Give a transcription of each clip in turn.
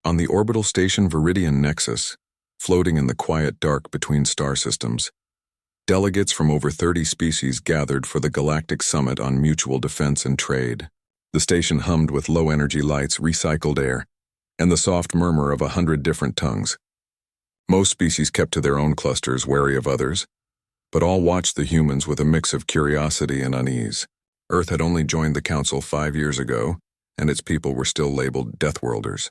On the orbital station Viridian Nexus, floating in the quiet dark between star systems, delegates from over 30 species gathered for the Galactic Summit on Mutual Defense and Trade. The station hummed with low-energy lights, recycled air, and the soft murmur of 100 different tongues. Most species kept to their own clusters, wary of others, but all watched the humans with a mix of curiosity and unease. Earth had only joined the Council 5 years ago, and its people were still labeled Deathworlders,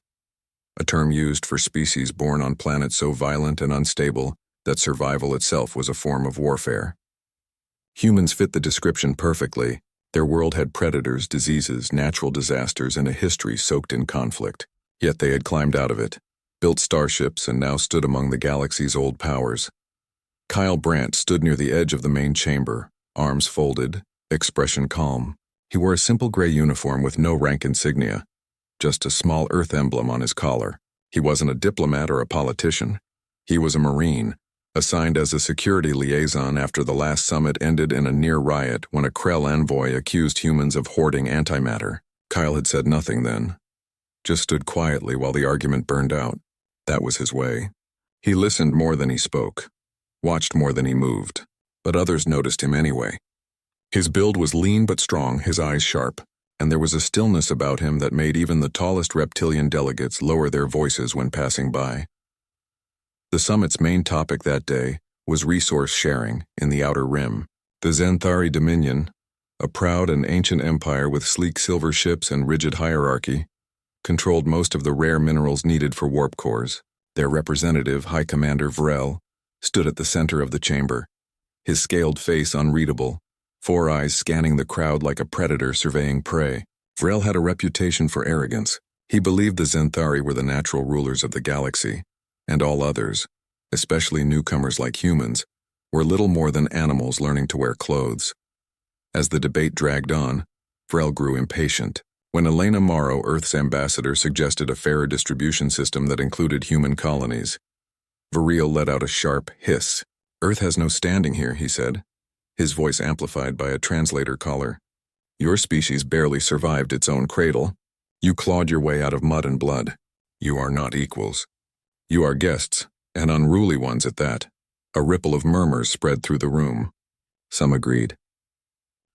a term used for species born on planets so violent and unstable that survival itself was a form of warfare. Humans fit the description perfectly. Their world had predators, diseases, natural disasters, and a history soaked in conflict. Yet they had climbed out of it, built starships, and now stood among the galaxy's old powers. Kyle Brandt stood near the edge of the main chamber, arms folded, expression calm. He wore a simple gray uniform with no rank insignia, just a small Earth emblem on his collar. He wasn't a diplomat or a politician. He was a Marine, assigned as a security liaison after the last summit ended in a near riot when a Krell envoy accused humans of hoarding antimatter. Kyle had said nothing then, just stood quietly while the argument burned out. That was his way. He listened more than he spoke, watched more than he moved, but others noticed him anyway. His build was lean but strong, his eyes sharp, and there was a stillness about him that made even the tallest reptilian delegates lower their voices when passing by. The summit's main topic that day was resource sharing in the Outer Rim. The Zenthari Dominion, a proud and ancient empire with sleek silver ships and rigid hierarchy, controlled most of the rare minerals needed for warp cores. Their representative, High Commander Vrel, stood at the center of the chamber, his scaled face unreadable, 4 eyes scanning the crowd like a predator surveying prey. Vrel had a reputation for arrogance. He believed the Zenthari were the natural rulers of the galaxy, and all others, especially newcomers like humans, were little more than animals learning to wear clothes. As the debate dragged on, Vrel grew impatient. When Elena Morrow, Earth's ambassador, suggested a fairer distribution system that included human colonies, Vrel let out a sharp hiss. "Earth has no standing here," he said, his voice amplified by a translator collar. "Your species barely survived its own cradle. You clawed your way out of mud and blood. You are not equals. You are guests, and unruly ones at that." A ripple of murmurs spread through the room. Some agreed.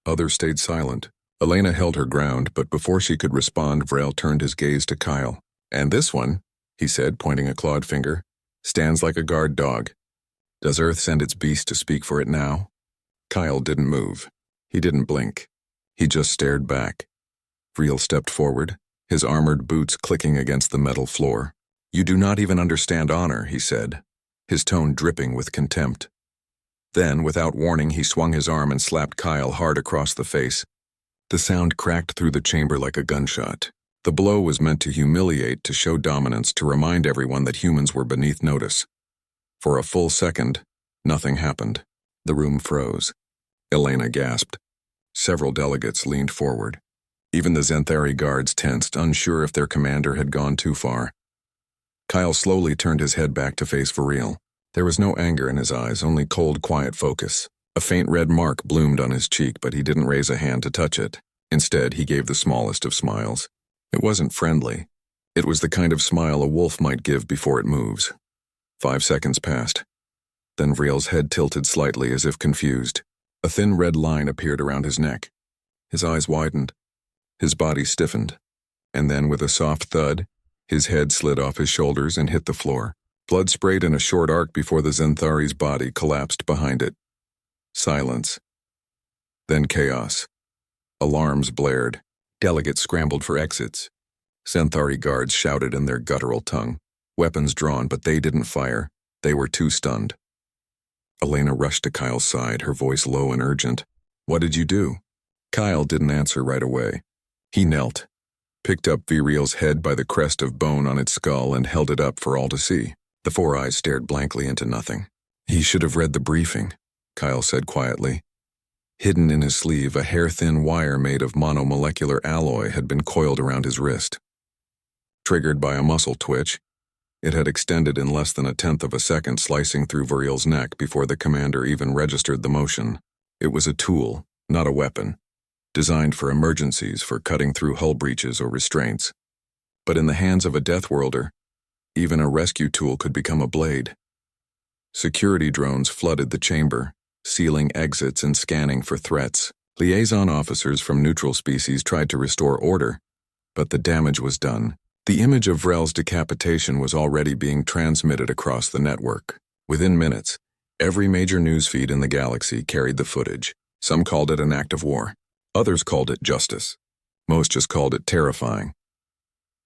Others stayed silent. Elena held her ground, but before she could respond, Vrel turned his gaze to Kyle. "And this one," he said, pointing a clawed finger, "stands like a guard dog. Does Earth send its beast to speak for it now?" Kyle didn't move. He didn't blink. He just stared back. Vrel stepped forward, his armored boots clicking against the metal floor. "You do not even understand honor," he said, his tone dripping with contempt. Then, without warning, he swung his arm and slapped Kyle hard across the face. The sound cracked through the chamber like a gunshot. The blow was meant to humiliate, to show dominance, to remind everyone that humans were beneath notice. For a full second, nothing happened. The room froze. Elena gasped. Several delegates leaned forward. Even the Zenthari guards tensed, unsure if their commander had gone too far. Kyle slowly turned his head back to face Vrel. There was no anger in his eyes, only cold, quiet focus. A faint red mark bloomed on his cheek, but he didn't raise a hand to touch it. Instead, he gave the smallest of smiles. It wasn't friendly. It was the kind of smile a wolf might give before it moves. 5 seconds passed. Then Vrel's head tilted slightly as if confused. A thin red line appeared around his neck. His eyes widened. His body stiffened. And then, with a soft thud, his head slid off his shoulders and hit the floor. Blood sprayed in a short arc before the Zenthari's body collapsed behind it. Silence. Then chaos. Alarms blared. Delegates scrambled for exits. Zenthari guards shouted in their guttural tongue. Weapons drawn, but they didn't fire. They were too stunned. Elena rushed to Kyle's side, her voice low and urgent. "What did you do?" Kyle didn't answer right away. He knelt, picked up Vrel's head by the crest of bone on its skull and held it up for all to see. The 4 eyes stared blankly into nothing. "He should have read the briefing," Kyle said quietly. Hidden in his sleeve, a hair-thin wire made of monomolecular alloy had been coiled around his wrist. Triggered by a muscle twitch, it had extended in less than 1/10 of a second, slicing through Vrel's neck before the commander even registered the motion. It was a tool, not a weapon, designed for emergencies, for cutting through hull breaches or restraints. But in the hands of a Deathworlder, Even a rescue tool could become a blade. Security drones flooded the chamber, sealing exits and scanning for threats. Liaison officers from neutral species tried to restore order, but the damage was done. The image of Vrel's decapitation was already being transmitted across the network. Within minutes, every major newsfeed in the galaxy carried the footage. Some called it an act of war. Others called it justice. Most just called it terrifying.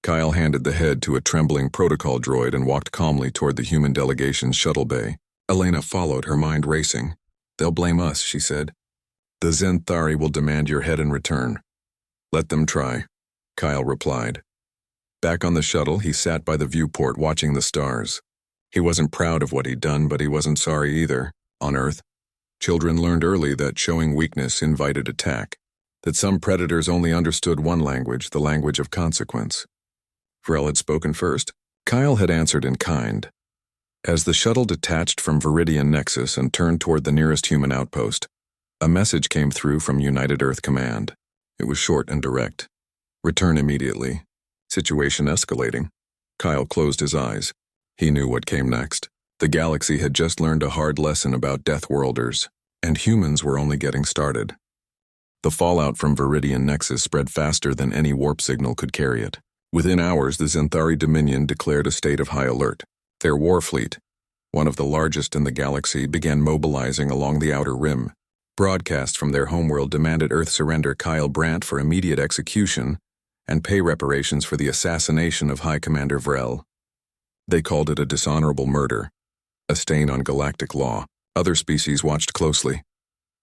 Kyle handed the head to a trembling protocol droid and walked calmly toward the human delegation's shuttle bay. Elena followed, her mind racing. "They'll blame us," she said. "The Zenthari will demand your head in return." "Let them try," Kyle replied. Back on the shuttle, he sat by the viewport watching the stars. He wasn't proud of what he'd done, but he wasn't sorry either. On Earth, children learned early that showing weakness invited attack, that some predators only understood one language, the language of consequence. Vrel had spoken first. Kyle had answered in kind. As the shuttle detached from Viridian Nexus and turned toward the nearest human outpost, a message came through from United Earth Command. It was short and direct. "Return immediately. Situation escalating." Kyle closed his eyes. He knew what came next. The galaxy had just learned a hard lesson about Deathworlders, and humans were only getting started. The fallout from Viridian Nexus spread faster than any warp signal could carry it. Within hours, the Zenthari Dominion declared a state of high alert. Their war fleet, one of the largest in the galaxy, began mobilizing along the outer rim. Broadcasts from their homeworld demanded Earth surrender Kyle Brandt for immediate execution and pay reparations for the assassination of High Commander Vrel. They called it a dishonorable murder, a stain on galactic law. Other species watched closely,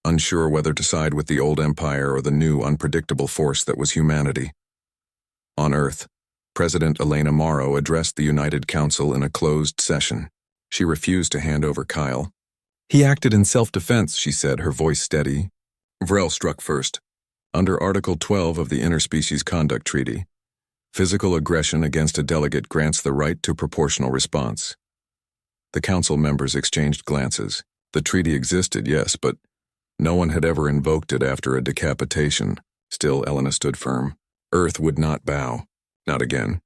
unsure whether to side with the old empire or the new, unpredictable force that was humanity. On Earth, President Elena Morrow addressed the United Council in a closed session. She refused to hand over Kyle. "He acted in self-defense," she said, her voice steady. Vrel struck first. Under Article 12 of the Interspecies Conduct Treaty, physical aggression against a delegate grants the right to proportional response. The council members exchanged glances. The treaty existed, yes, but no one had ever invoked it after a decapitation. Still, Elena stood firm. Earth would not bow. Not again.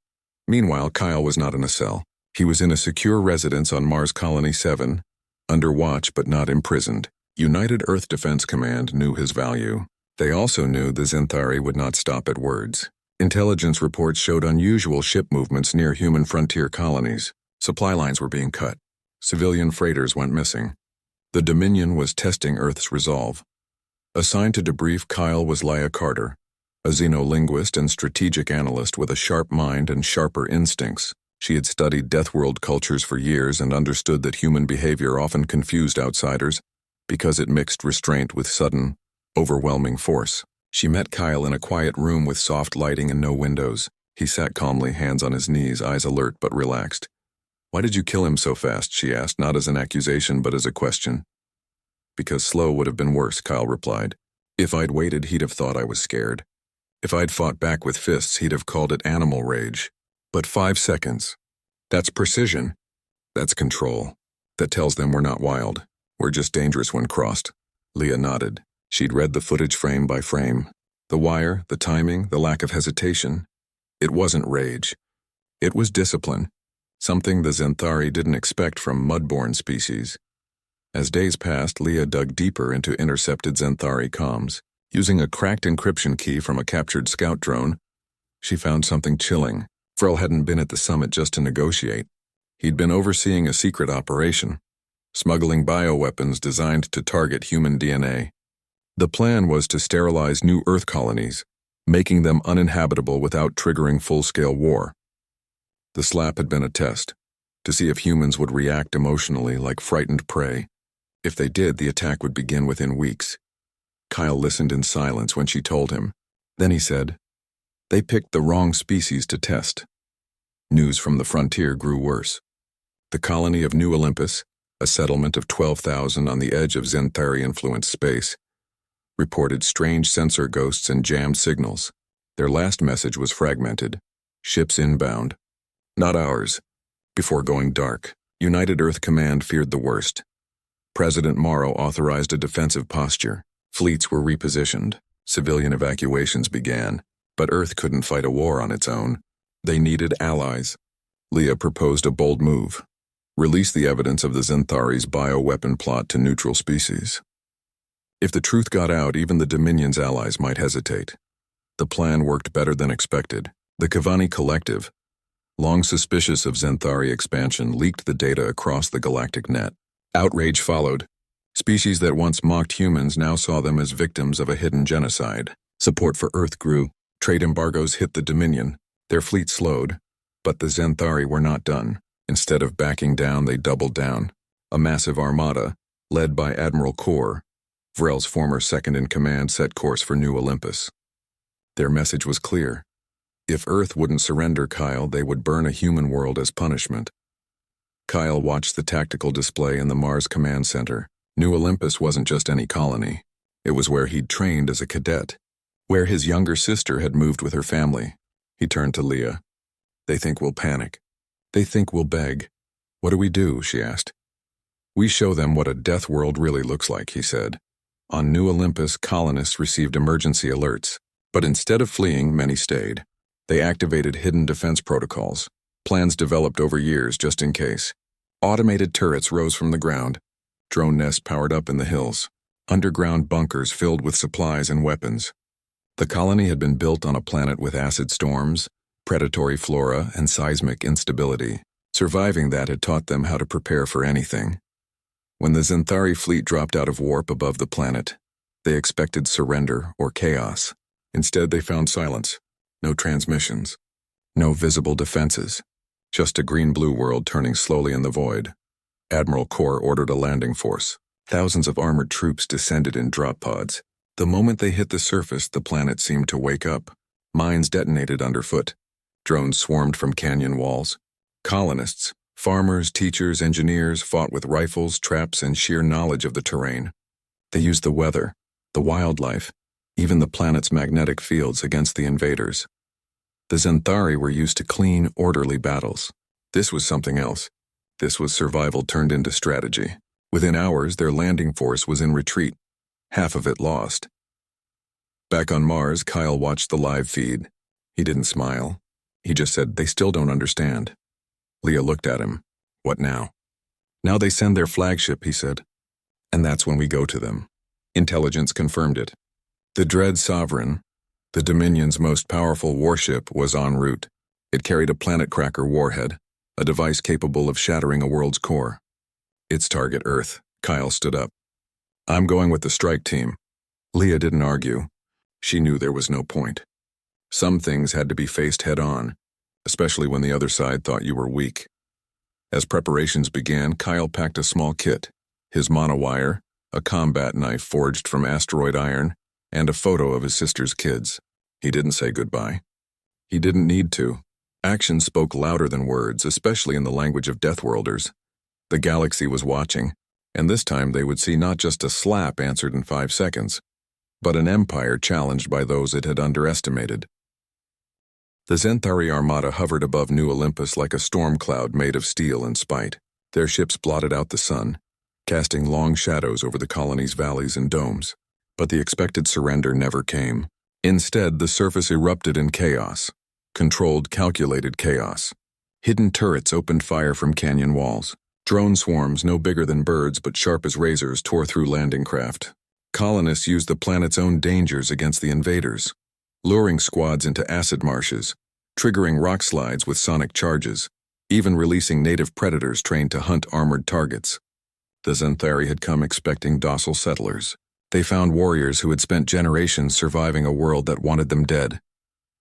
Meanwhile, Kyle was not in a cell. He was in a secure residence on Mars Colony 7, under watch but not imprisoned. United Earth Defense Command knew his value. They also knew the Zenthari would not stop at words. Intelligence reports showed unusual ship movements near human frontier colonies. Supply lines were being cut. Civilian freighters went missing. The Dominion was testing Earth's resolve. Assigned to debrief Kyle was Leia Carter, a xenolinguist and strategic analyst with a sharp mind and sharper instincts. She had studied Deathworld cultures for years and understood that human behavior often confused outsiders because it mixed restraint with sudden, overwhelming force. She met Kyle in a quiet room with soft lighting and no windows. He sat calmly, hands on his knees, eyes alert but relaxed. "Why did you kill him so fast?" she asked, not as an accusation but as a question. "Because slow would have been worse," Kyle replied. "If I'd waited, he'd have thought I was scared. If I'd fought back with fists, he'd have called it animal rage. But 5 seconds. That's precision. That's control. That tells them we're not wild. We're just dangerous when crossed." Leah nodded. She'd read the footage frame by frame. The wire, the timing, the lack of hesitation. It wasn't rage. It was discipline. Something the Zenthari didn't expect from mudborne species. As days passed, Leah dug deeper into intercepted Zenthari comms. Using a cracked encryption key from a captured scout drone, she found something chilling. Vrel hadn't been at the summit just to negotiate. He'd been overseeing a secret operation, smuggling bioweapons designed to target human DNA. The plan was to sterilize new Earth colonies, making them uninhabitable without triggering full-scale war. The slap had been a test, to see if humans would react emotionally like frightened prey. If they did, the attack would begin within weeks. Kyle listened in silence when she told him. Then he said, "They picked the wrong species to test." News from the frontier grew worse. The colony of New Olympus, a settlement of 12,000 on the edge of Zenthari-influenced space, reported strange sensor ghosts and jammed signals. Their last message was fragmented. Ships inbound. Not ours. Before going dark, United Earth Command feared the worst. President Morrow authorized a defensive posture. Fleets were repositioned. Civilian evacuations began. But Earth couldn't fight a war on its own. They needed allies. Leah proposed a bold move. Release the evidence of the Zenthari's bioweapon plot to neutral species. If the truth got out, even the Dominion's allies might hesitate. The plan worked better than expected. The Kavani Collective, long suspicious of Zenthari expansion, leaked the data across the galactic net. Outrage followed. Species that once mocked humans now saw them as victims of a hidden genocide. Support for Earth grew. Trade embargoes hit the Dominion. Their fleet slowed. But the Zenthari were not done. Instead of backing down, they doubled down. A massive armada, led by Admiral Kor, Vrel's former second-in-command, set course for New Olympus. Their message was clear. If Earth wouldn't surrender Kyle, they would burn a human world as punishment. Kyle watched the tactical display in the Mars Command Center. New Olympus wasn't just any colony. It was where he'd trained as a cadet, where his younger sister had moved with her family. He turned to Leah. They think we'll panic. They think we'll beg. What do we do? She asked. We show them what a death world really looks like, he said. On New Olympus, colonists received emergency alerts, but instead of fleeing, many stayed. They activated hidden defense protocols, plans developed over years just in case. Automated turrets rose from the ground, drone nests powered up in the hills, underground bunkers filled with supplies and weapons. The colony had been built on a planet with acid storms, predatory flora, and seismic instability. Surviving that had taught them how to prepare for anything. When the Zenthari fleet dropped out of warp above the planet, they expected surrender or chaos. Instead, they found silence. No transmissions. No visible defenses. Just a green-blue world turning slowly in the void. Admiral Kor ordered a landing force. Thousands of armored troops descended in drop pods. The moment they hit the surface, the planet seemed to wake up. Mines detonated underfoot. Drones swarmed from canyon walls. Colonists, farmers, teachers, engineers fought with rifles, traps, and sheer knowledge of the terrain. They used the weather, the wildlife, even the planet's magnetic fields against the invaders. The Zenthari were used to clean, orderly battles. This was something else. This was survival turned into strategy. Within hours, their landing force was in retreat, half of it lost. Back on Mars, Kyle watched the live feed. He didn't smile. He just said, they still don't understand. Leah looked at him. What now? Now they send their flagship, he said. And that's when we go to them. Intelligence confirmed it. The Dread Sovereign, the Dominion's most powerful warship, was en route. It carried a planet cracker warhead, a device capable of shattering a world's core. Its target, Earth. Kyle stood up. I'm going with the strike team. Leah didn't argue. She knew there was no point. Some things had to be faced head-on, especially when the other side thought you were weak. As preparations began, Kyle packed a small kit, his monowire, a combat knife forged from asteroid iron, and a photo of his sister's kids. He didn't say goodbye. He didn't need to. Action spoke louder than words, especially in the language of Deathworlders. The galaxy was watching, and this time they would see not just a slap answered in 5 seconds, but an empire challenged by those it had underestimated. The Zenthari armada hovered above New Olympus like a storm cloud made of steel and spite. Their ships blotted out the sun, casting long shadows over the colony's valleys and domes. But the expected surrender never came. Instead, the surface erupted in chaos. Controlled, calculated chaos. Hidden turrets opened fire from canyon walls. Drone swarms, no bigger than birds but sharp as razors, tore through landing craft. Colonists used the planet's own dangers against the invaders, luring squads into acid marshes, triggering rock slides with sonic charges, even releasing native predators trained to hunt armored targets. The Zenthari had come expecting docile settlers. They found warriors who had spent generations surviving a world that wanted them dead.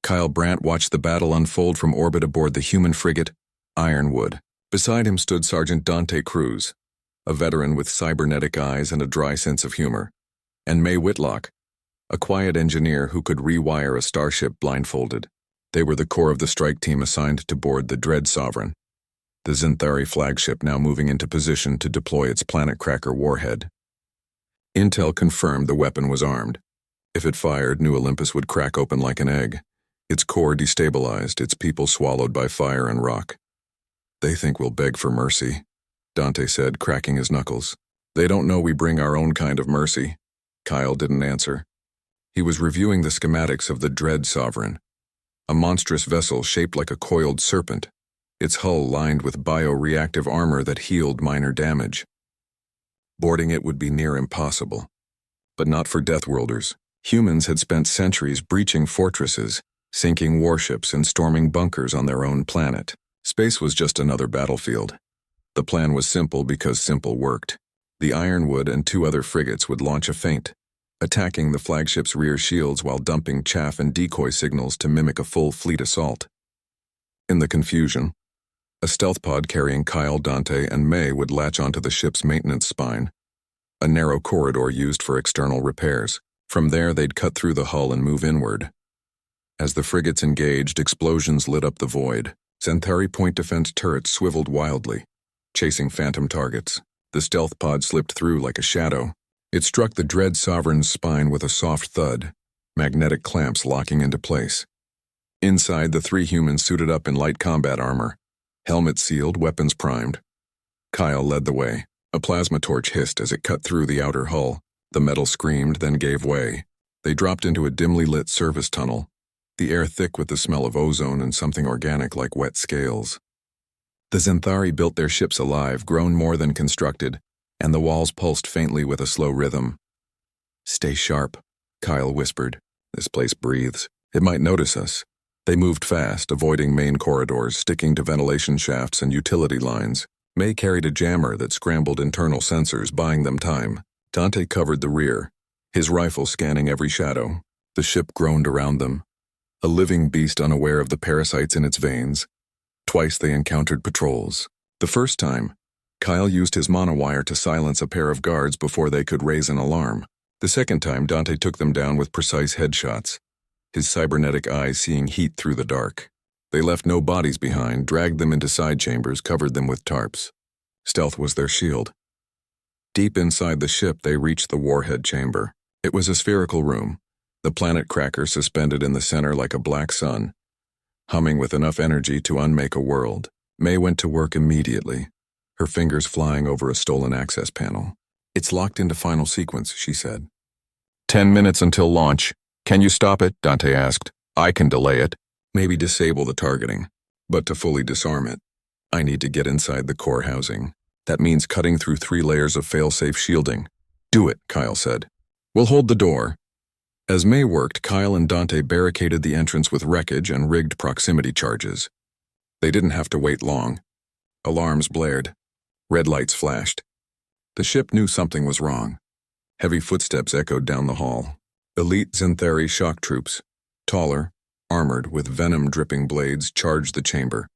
Kyle Brandt watched the battle unfold from orbit aboard the human frigate Ironwood. Beside him stood Sergeant Dante Cruz, a veteran with cybernetic eyes and a dry sense of humor, and May Whitlock, a quiet engineer who could rewire a starship blindfolded. They were the core of the strike team assigned to board the Dread Sovereign, the Zenthari flagship now moving into position to deploy its planet cracker warhead. Intel confirmed the weapon was armed. If it fired, New Olympus would crack open like an egg, its core destabilized, its people swallowed by fire and rock. They think we'll beg for mercy, Dante said, cracking his knuckles. They don't know we bring our own kind of mercy. Kyle didn't answer. He was reviewing the schematics of the Dread Sovereign, a monstrous vessel shaped like a coiled serpent, its hull lined with bioreactive armor that healed minor damage. Boarding it would be near impossible. But not for Deathworlders. Humans had spent centuries breaching fortresses, sinking warships, and storming bunkers on their own planet. Space was just another battlefield. The plan was simple because simple worked. The Ironwood and 2 other frigates would launch a feint, attacking the flagship's rear shields while dumping chaff and decoy signals to mimic a full fleet assault. In the confusion, a stealth pod carrying Kyle, Dante, and May would latch onto the ship's maintenance spine, a narrow corridor used for external repairs. From there, they'd cut through the hull and move inward. As the frigates engaged, explosions lit up the void. Centauri point defense turrets swiveled wildly, chasing phantom targets. The stealth pod slipped through like a shadow. It struck the Dread Sovereign's spine with a soft thud, magnetic clamps locking into place. Inside, the 3 humans suited up in light combat armor, helmets sealed, weapons primed. Kyle led the way. A plasma torch hissed as it cut through the outer hull. The metal screamed, then gave way. They dropped into a dimly lit service tunnel, the air thick with the smell of ozone and something organic like wet scales. The Centauri built their ships alive, grown more than constructed, and the walls pulsed faintly with a slow rhythm. "Stay sharp," Kyle whispered. "This place breathes. It might notice us." They moved fast, avoiding main corridors, sticking to ventilation shafts and utility lines. May carried a jammer that scrambled internal sensors, buying them time. Dante covered the rear, his rifle scanning every shadow. The ship groaned around them, a living beast unaware of the parasites in its veins. Twice they encountered patrols. The first time, Kyle used his monowire to silence a pair of guards before they could raise an alarm. The second time, Dante took them down with precise headshots, his cybernetic eyes seeing heat through the dark. They left no bodies behind, dragged them into side chambers, covered them with tarps. Stealth was their shield. Deep inside the ship, they reached the warhead chamber. It was a spherical room, the planet cracker suspended in the center like a black sun, humming with enough energy to unmake a world. May went to work immediately, her fingers flying over a stolen access panel. "It's locked into final sequence," she said. 10 minutes until launch. Can you stop it?" Dante asked. "I can delay it. Maybe disable the targeting. But to fully disarm it, I need to get inside the core housing. That means cutting through 3 layers of fail-safe shielding." "Do it," Kyle said. "We'll hold the door." As May worked, Kyle and Dante barricaded the entrance with wreckage and rigged proximity charges. They didn't have to wait long. Alarms blared. Red lights flashed. The ship knew something was wrong. Heavy footsteps echoed down the hall. Elite Centauri shock troops, taller, armored with venom-dripping blades, charged the chamber.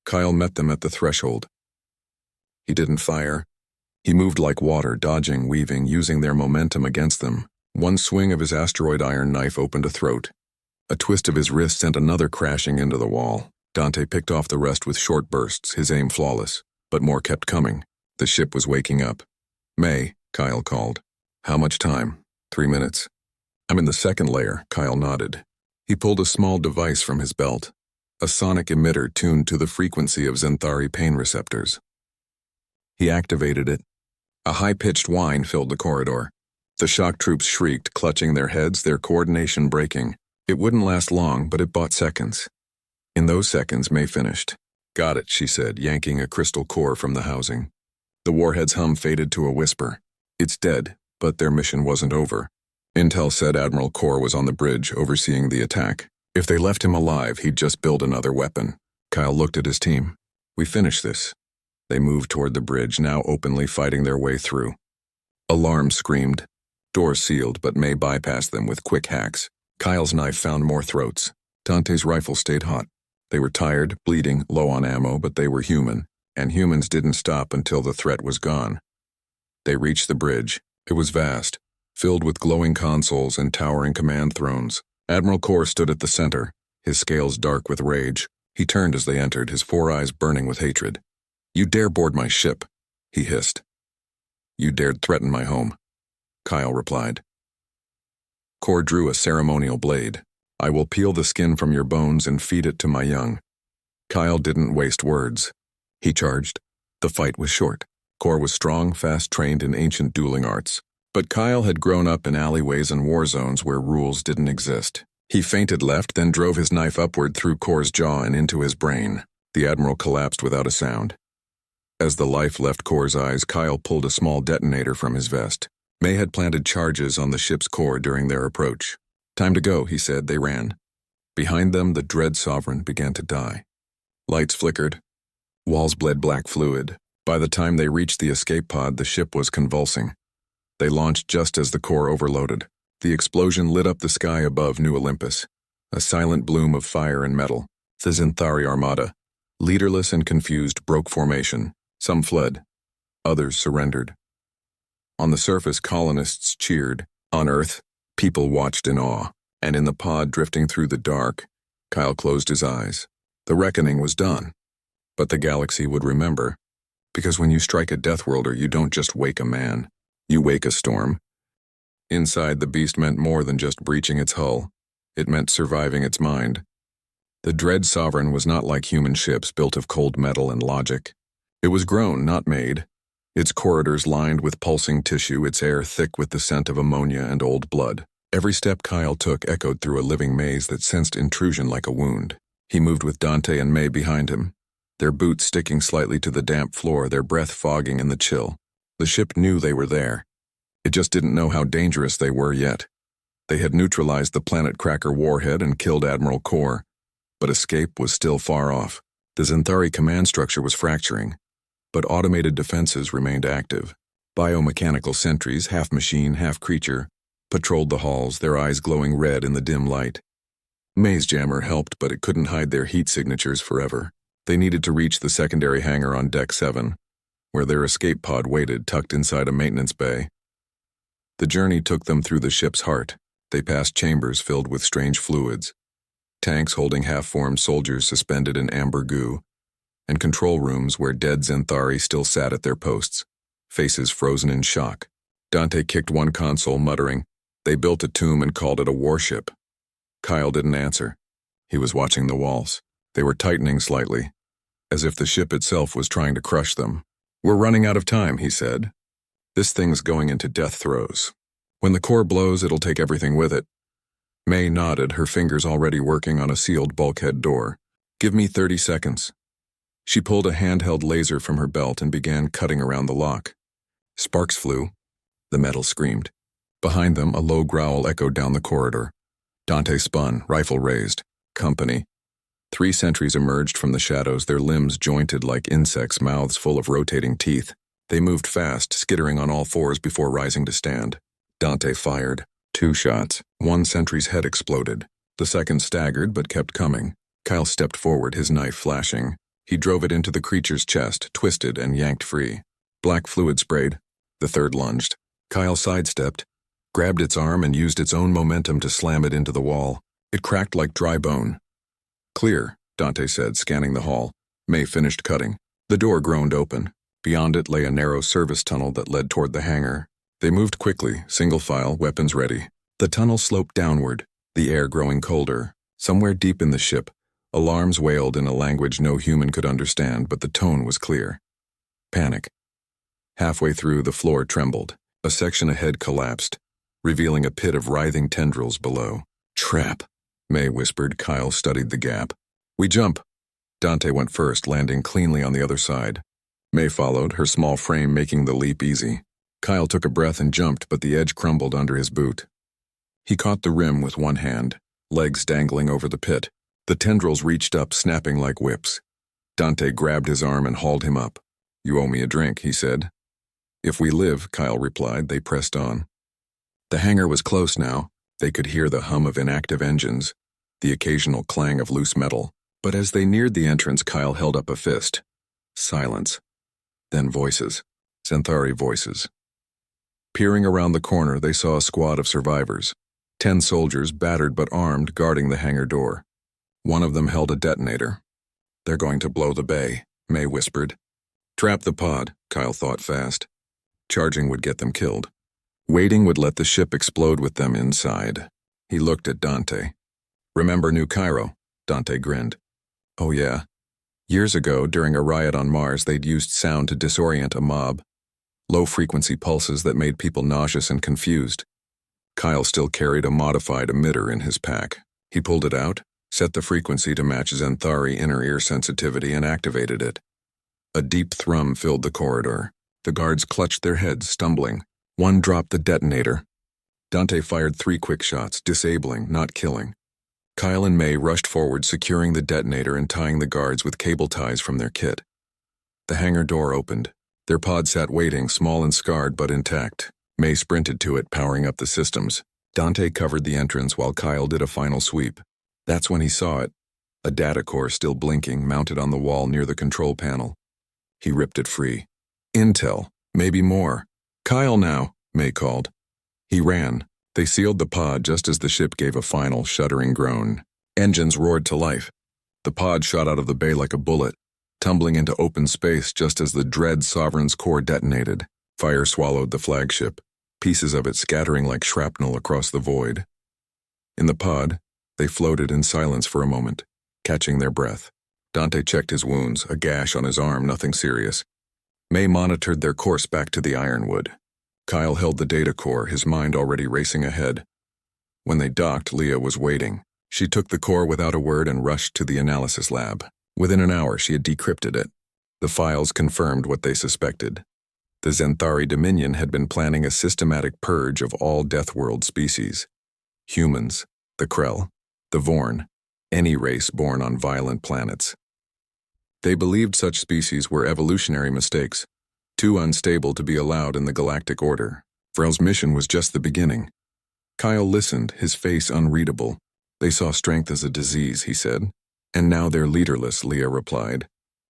Kyle met them at the threshold. He didn't fire. He moved like water, dodging, weaving, using their momentum against them. One swing of his asteroid iron knife opened a throat. A twist of his wrist sent another crashing into the wall. Dante picked off the rest with short bursts, his aim flawless. But more kept coming. The ship was waking up. "May," Kyle called. "How much time?" 3 minutes. "I'm in the second layer," Kyle nodded. He pulled a small device from his belt, a sonic emitter tuned to the frequency of Centauri pain receptors. He activated it. A high-pitched whine filled the corridor. The shock troops shrieked, clutching their heads, their coordination breaking. It wouldn't last long, but it bought seconds. In those seconds, May finished. "Got it," she said, yanking a crystal core from the housing. The warhead's hum faded to a whisper. "It's dead," but their mission wasn't over. Intel said Admiral Core was on the bridge, overseeing the attack. If they left him alive, he'd just build another weapon. Kyle looked at his team. "We finished this." They moved toward the bridge, now openly fighting their way through. Alarms screamed. Doors sealed, but May bypassed them with quick hacks. Kyle's knife found more throats. Dante's rifle stayed hot. They were tired, bleeding, low on ammo, but they were human, and humans didn't stop until the threat was gone. They reached the bridge. It was vast, filled with glowing consoles and towering command thrones. Admiral Core stood at the center, his scales dark with rage. He turned as they entered, his 4 eyes burning with hatred. "You dare board my ship," he hissed. "You dared threaten my home," Kyle replied. Core drew a ceremonial blade. "I will peel the skin from your bones and feed it to my young." Kyle didn't waste words. He charged. The fight was short. Core was strong, fast-trained in ancient dueling arts. But Kyle had grown up in alleyways and war zones where rules didn't exist. He feinted left, then drove his knife upward through Core's jaw and into his brain. The Admiral collapsed without a sound. As the life left Core's eyes, Kyle pulled a small detonator from his vest. May had planted charges on the ship's core during their approach. "Time to go," he said. They ran. Behind them, the Dread Sovereign began to die. Lights flickered. Walls bled black fluid. By the time they reached the escape pod, the ship was convulsing. They launched just as the core overloaded. The explosion lit up the sky above New Olympus, a silent bloom of fire and metal. The Xanthari Armada, leaderless and confused, broke formation. Some fled. Others surrendered. On the surface, colonists cheered. On Earth, people watched in awe. And in the pod drifting through the dark, Kyle closed his eyes. The reckoning was done. But the galaxy would remember. Because when you strike a Deathworlder, you don't just wake a man. You wake a storm. Inside, the beast meant more than just breaching its hull. It meant surviving its mind. The Dread Sovereign was not like human ships built of cold metal and logic. It was grown, not made. Its corridors lined with pulsing tissue, its air thick with the scent of ammonia and old blood. Every step Kyle took echoed through a living maze that sensed intrusion like a wound. He moved with Dante and May behind him, their boots sticking slightly to the damp floor, their breath fogging in the chill. The ship knew they were there. It just didn't know how dangerous they were yet. They had neutralized the Planet Cracker warhead and killed Admiral Core, but escape was still far off. The Xanthari command structure was fracturing, but automated defenses remained active. Biomechanical sentries, half machine, half creature, patrolled the halls, their eyes glowing red in the dim light. Maze Jammer helped, but it couldn't hide their heat signatures forever. They needed to reach the secondary hangar on Deck 7, where their escape pod waited, tucked inside a maintenance bay. The journey took them through the ship's heart. They passed chambers filled with strange fluids, tanks holding half-formed soldiers suspended in amber goo, and control rooms where dead Xanthari still sat at their posts, faces frozen in shock. Dante kicked one console, muttering, "They built a tomb and called it a warship." Kyle didn't answer. He was watching the walls. They were tightening slightly, as if the ship itself was trying to crush them. "We're running out of time," he said. "This thing's going into death throes. When the core blows, it'll take everything with it." May nodded, her fingers already working on a sealed bulkhead door. "Give me 30 seconds. She pulled a handheld laser from her belt and began cutting around the lock. Sparks flew. The metal screamed. Behind them, a low growl echoed down the corridor. Dante spun, rifle raised. "Company." 3 sentries emerged from the shadows, their limbs jointed like insects, mouths full of rotating teeth. They moved fast, skittering on all fours before rising to stand. Dante fired. 2 shots. One sentry's head exploded. The second staggered but kept coming. Kyle stepped forward, his knife flashing. He drove it into the creature's chest, twisted and yanked free. Black fluid sprayed. The third lunged. Kyle sidestepped, grabbed its arm and used its own momentum to slam it into the wall. It cracked like dry bone. "Clear," Dante said, scanning the hall. May finished cutting. The door groaned open. Beyond it lay a narrow service tunnel that led toward the hangar. They moved quickly, single file, weapons ready. The tunnel sloped downward, the air growing colder. Somewhere deep in the ship, alarms wailed in a language no human could understand, but the tone was clear. Panic. Halfway through, the floor trembled. A section ahead collapsed, revealing a pit of writhing tendrils below. "Trap," May whispered. Kyle studied the gap. "We jump." Dante went first, landing cleanly on the other side. May followed, her small frame making the leap easy. Kyle took a breath and jumped, but the edge crumbled under his boot. He caught the rim with one hand, legs dangling over the pit. The tendrils reached up, snapping like whips. Dante grabbed his arm and hauled him up. "You owe me a drink," he said. "If we live," Kyle replied. They pressed on. The hangar was close now. They could hear the hum of inactive engines, the occasional clang of loose metal. But as they neared the entrance, Kyle held up a fist. Silence. Then voices. Xanthari voices. Peering around the corner, they saw a squad of survivors. 10 soldiers, battered but armed, guarding the hangar door. One of them held a detonator. "They're going to blow the bay," May whispered. Trap the pod, Kyle thought fast. Charging would get them killed. Waiting would let the ship explode with them inside. He looked at Dante. "Remember New Cairo?" Dante grinned. "Oh yeah. Years ago, during a riot on Mars, they'd used sound to disorient a mob. Low-frequency pulses that made people nauseous and confused." Kyle still carried a modified emitter in his pack. He pulled it out, set the frequency to match Xanthari inner ear sensitivity, and activated it. A deep thrum filled the corridor. The guards clutched their heads, stumbling. One dropped the detonator. Dante fired 3 quick shots, disabling, not killing. Kyle and May rushed forward, securing the detonator and tying the guards with cable ties from their kit. The hangar door opened. Their pod sat waiting, small and scarred but intact. May sprinted to it, powering up the systems. Dante covered the entrance while Kyle did a final sweep. That's when he saw it. A data core still blinking, mounted on the wall near the control panel. He ripped it free. Intel, maybe more. Kyle now, May called. He ran. They sealed the pod just as the ship gave a final, shuddering groan. Engines roared to life. The pod shot out of the bay like a bullet, tumbling into open space just as the dread Sovereign's core detonated. Fire swallowed the flagship, pieces of it scattering like shrapnel across the void. In the pod, they floated in silence for a moment, catching their breath. Dante checked his wounds, a gash on his arm, nothing serious. May monitored their course back to the Ironwood. Kyle held the data core, his mind already racing ahead. When they docked, Leah was waiting. She took the core without a word and rushed to the analysis lab. Within an hour, she had decrypted it. The files confirmed what they suspected. The Xanthari Dominion had been planning a systematic purge of all Deathworld species. Humans, the Krell, the Vorn, any race born on violent planets. They believed such species were evolutionary mistakes, too unstable to be allowed in the galactic order. Vrel's mission was just the beginning. Kyle listened, his face unreadable. They saw strength as a disease, he said. And now they're leaderless, Leah replied.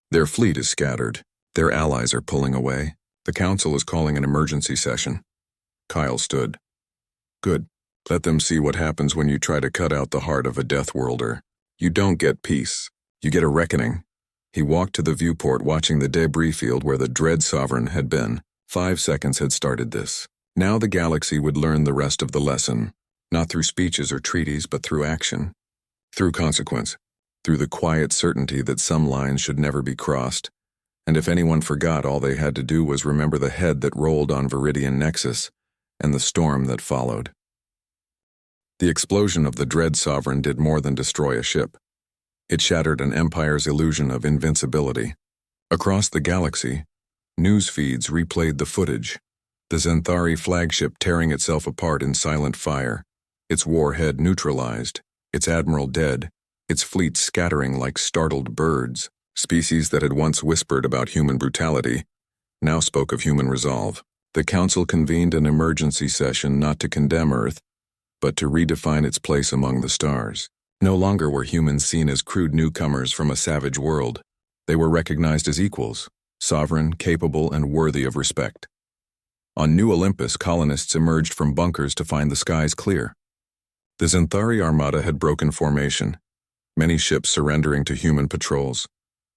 Their fleet is scattered. Their allies are pulling away. The council is calling an emergency session. Kyle stood. Good. Let them see what happens when you try to cut out the heart of a Deathworlder. You don't get peace. You get a reckoning. He walked to the viewport, watching the debris field where the dread Sovereign had been. 5 seconds had started this. Now the galaxy would learn the rest of the lesson, not through speeches or treaties, but through action, through consequence, through the quiet certainty that some lines should never be crossed. And if anyone forgot, all they had to do was remember the head that rolled on Viridian Nexus and the storm that followed. The explosion of the dread Sovereign did more than destroy a ship. It shattered an empire's illusion of invincibility. Across the galaxy, news feeds replayed the footage. The Xanthari flagship tearing itself apart in silent fire, its warhead neutralized, its admiral dead, its fleet scattering like startled birds. Species that had once whispered about human brutality now spoke of human resolve. The council convened an emergency session not to condemn Earth, but to redefine its place among the stars. No longer were humans seen as crude newcomers from a savage world. They were recognized as equals, sovereign, capable, and worthy of respect. On New Olympus, colonists emerged from bunkers to find the skies clear. The Xanthari Armada had broken formation, many ships surrendering to human patrols,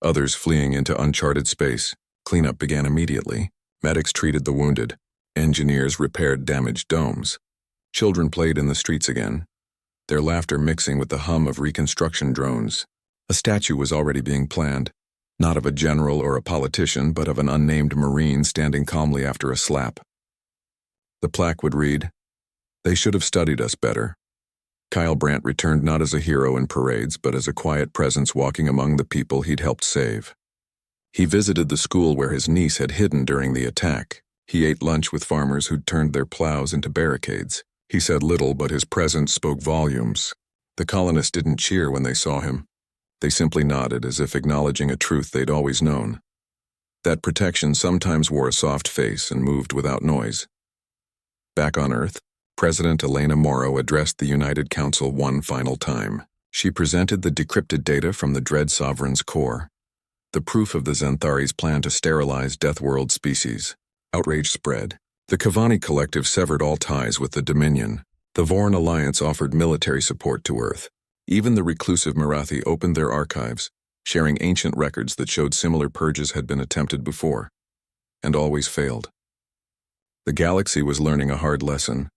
others fleeing into uncharted space. Cleanup began immediately. Medics treated the wounded. Engineers repaired damaged domes. Children played in the streets again, their laughter mixing with the hum of reconstruction drones. A statue was already being planned, not of a general or a politician, but of an unnamed Marine standing calmly after a slap. The plaque would read, "They should have studied us better." Kyle Brandt returned not as a hero in parades, but as a quiet presence walking among the people he'd helped save. He visited the school where his niece had hidden during the attack. He ate lunch with farmers who'd turned their plows into barricades. He said little, but his presence spoke volumes. The colonists didn't cheer when they saw him. They simply nodded, as if acknowledging a truth they'd always known. That protection sometimes wore a soft face and moved without noise. Back on Earth, President Elena Morrow addressed the United Council one final time. She presented the decrypted data from the Dread Sovereign's core, the proof of the Xanthari's plan to sterilize Deathworld species. Outrage spread. The Kavani Collective severed all ties with the Dominion. The Vorn Alliance offered military support to Earth. Even the reclusive Marathi opened their archives, sharing ancient records that showed similar purges had been attempted before, and always failed. The galaxy was learning a hard lesson.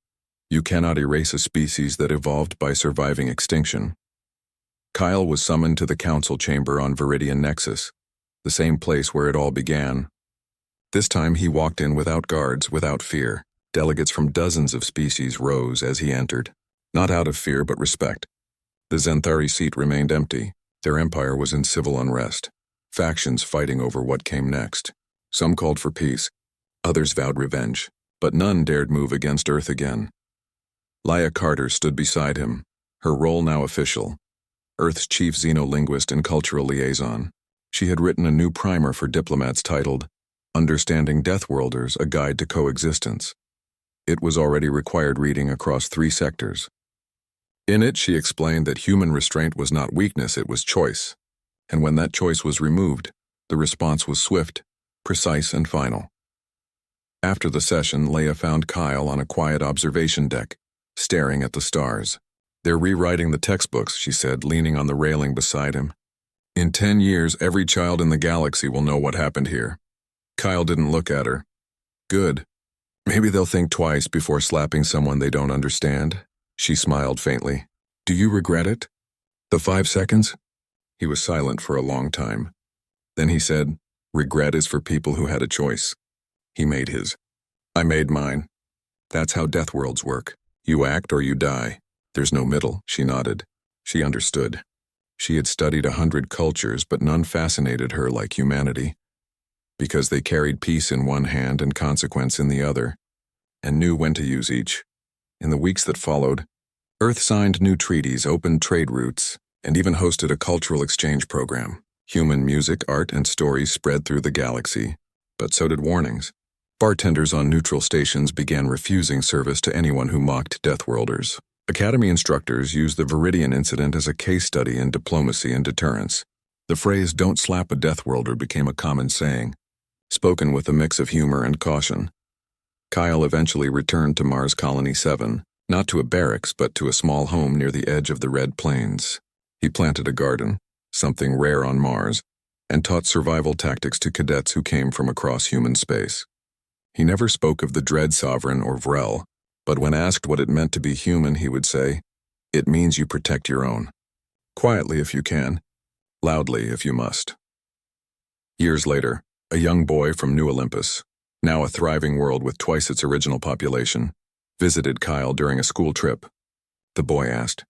You cannot erase a species that evolved by surviving extinction. Kyle was summoned to the council chamber on Viridian Nexus, the same place where it all began. This time he walked in without guards, without fear. Delegates from dozens of species rose as he entered, not out of fear but respect. The Zenthari seat remained empty. Their empire was in civil unrest, factions fighting over what came next. Some called for peace, others vowed revenge, but none dared move against Earth again. Laia Carter stood beside him, her role now official, Earth's chief xenolinguist and cultural liaison. She had written a new primer for diplomats titled, Understanding Deathworlders, A Guide to Coexistence. It was already required reading across 3 sectors. In it, she explained that human restraint was not weakness, it was choice. And when that choice was removed, the response was swift, precise, and final. After the session, Leia found Kyle on a quiet observation deck, staring at the stars. They're rewriting the textbooks, she said, leaning on the railing beside him. In 10 years, every child in the galaxy will know what happened here. Kyle didn't look at her. Good. Maybe they'll think twice before slapping someone they don't understand. She smiled faintly. Do you regret it? The 5 seconds? He was silent for a long time. Then he said, regret is for people who had a choice. He made his. I made mine. That's how death worlds work. You act or you die. There's no middle, she nodded. She understood. She had studied 100 cultures, but none fascinated her like humanity. Because they carried peace in one hand and consequence in the other, and knew when to use each. In the weeks that followed, Earth signed new treaties, opened trade routes, and even hosted a cultural exchange program. Human music, art, and stories spread through the galaxy, but so did warnings. Bartenders on neutral stations began refusing service to anyone who mocked Deathworlders. Academy instructors used the Viridian incident as a case study in diplomacy and deterrence. The phrase, don't slap a Deathworlder, became a common saying, spoken with a mix of humor and caution. Kyle eventually returned to Mars Colony 7, not to a barracks but to a small home near the edge of the Red Plains. He planted a garden, something rare on Mars, and taught survival tactics to cadets who came from across human space. He never spoke of the Dread Sovereign or Vrel, but when asked what it meant to be human, he would say, it means you protect your own. Quietly if you can, loudly if you must. Years later, a young boy from New Olympus, now a thriving world with twice its original population, visited Kyle during a school trip. The boy asked,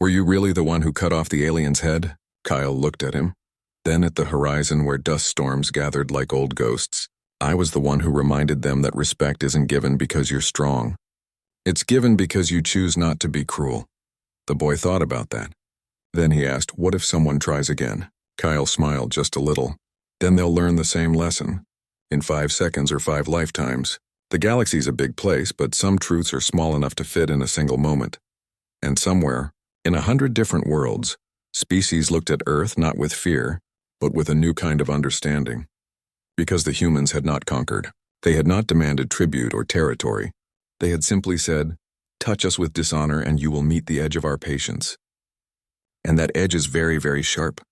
were you really the one who cut off the alien's head? Kyle looked at him, then at the horizon where dust storms gathered like old ghosts. I was the one who reminded them that respect isn't given because you're strong. It's given because you choose not to be cruel. The boy thought about that. Then he asked, what if someone tries again? Kyle smiled just a little. Then they'll learn the same lesson. In 5 seconds or 5 lifetimes. The galaxy's a big place, but some truths are small enough to fit in a single moment. And somewhere, in 100 different worlds, species looked at Earth not with fear, but with a new kind of understanding. Because the humans had not conquered. They had not demanded tribute or territory. They had simply said, touch us with dishonor and you will meet the edge of our patience. And that edge is very, very sharp.